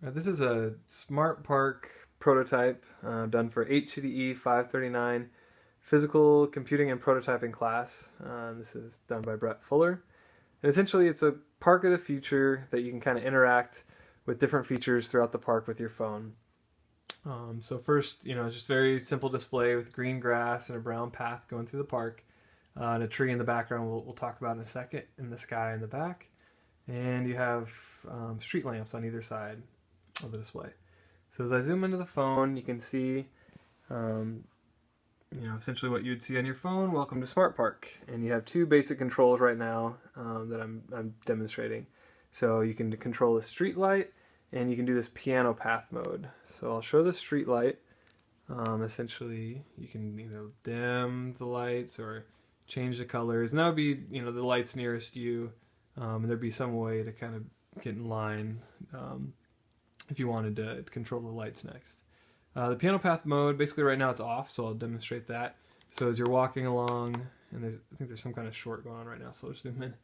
This is a Smart Park prototype done for HCDE 539 Physical Computing and Prototyping class. This is done by Brett Fuller. And essentially, it's a park of the future that you can kind of interact with different features throughout the park with your phone. So first, just very simple display with green grass and a brown path going through the park, and a tree in the background we'll talk about in a second, in the sky in the back. And you have street lamps on either side of the display. So as I zoom into the phone, you can see, essentially what you'd see on your phone. Welcome to Smart Park, and you have two basic controls right now that I'm demonstrating. So you can control the street light, and you can do this piano path mode. So I'll show the street light. Essentially, you can dim the lights or change the colors, and that would be the lights nearest you. And there'd be some way to kind of get in line if you wanted to control the lights next. The piano path mode, basically right now it's off, so I'll demonstrate that. So as you're walking along, and I think there's some kind of short going on right now, so I'll zoom in.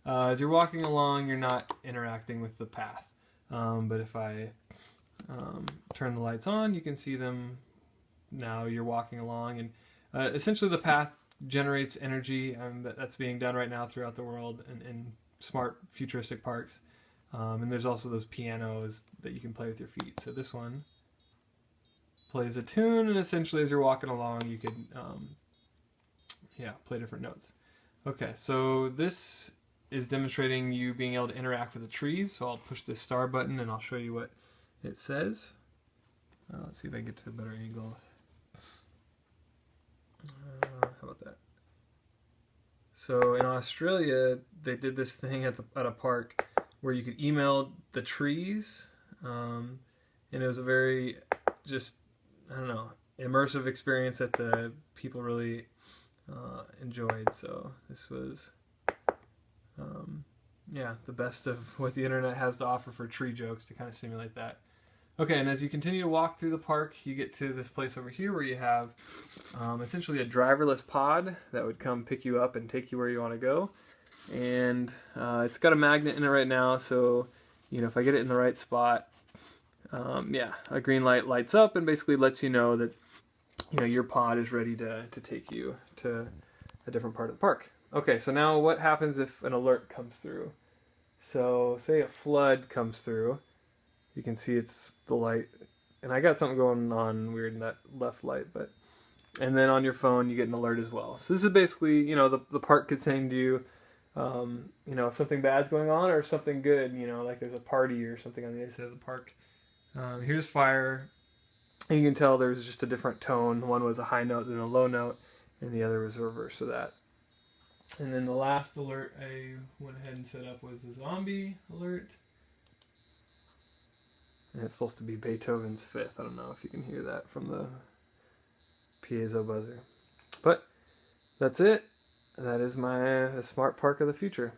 As you're walking along, you're not interacting with the path. But if I turn the lights on, you can see them now. You're walking along, and essentially the path generates energy, that's being done right now throughout the world in smart futuristic parks. And there's also those pianos that you can play with your feet. So this one plays a tune, and essentially as you're walking along, you could play different notes. Okay, so this is demonstrating you being able to interact with the trees. So I'll push this star button and I'll show you what it says. Let's see if I can get to a better angle. How about that? So in Australia, they did this thing at a park where you could email the trees, and it was a very immersive experience that the people really enjoyed. So this was the best of what the internet has to offer for tree jokes to kind of simulate that. Okay, and as you continue to walk through the park, you get to this place over here where you have essentially a driverless pod that would come pick you up and take you where you want to go. And it's got a magnet in it right now, so if I get it in the right spot, a green light lights up and basically lets you know that your pod is ready to take you to a different part of the park. Okay, so now what happens if an alert comes through? So say a flood comes through. You can see it's the light, and I got something going on weird in that left light, and then on your phone you get an alert as well. So this is basically, the park could send you, if something bad's going on or something good, like there's a party or something on the other side of the park. Here's fire, and you can tell there's just a different tone. One was a high note and a low note, and the other was the reverse of that. And then the last alert I went ahead and set up was the zombie alert. And it's supposed to be Beethoven's Fifth. I don't know if you can hear that from the piezo buzzer. But that's it. That is my Smart Park of the Future.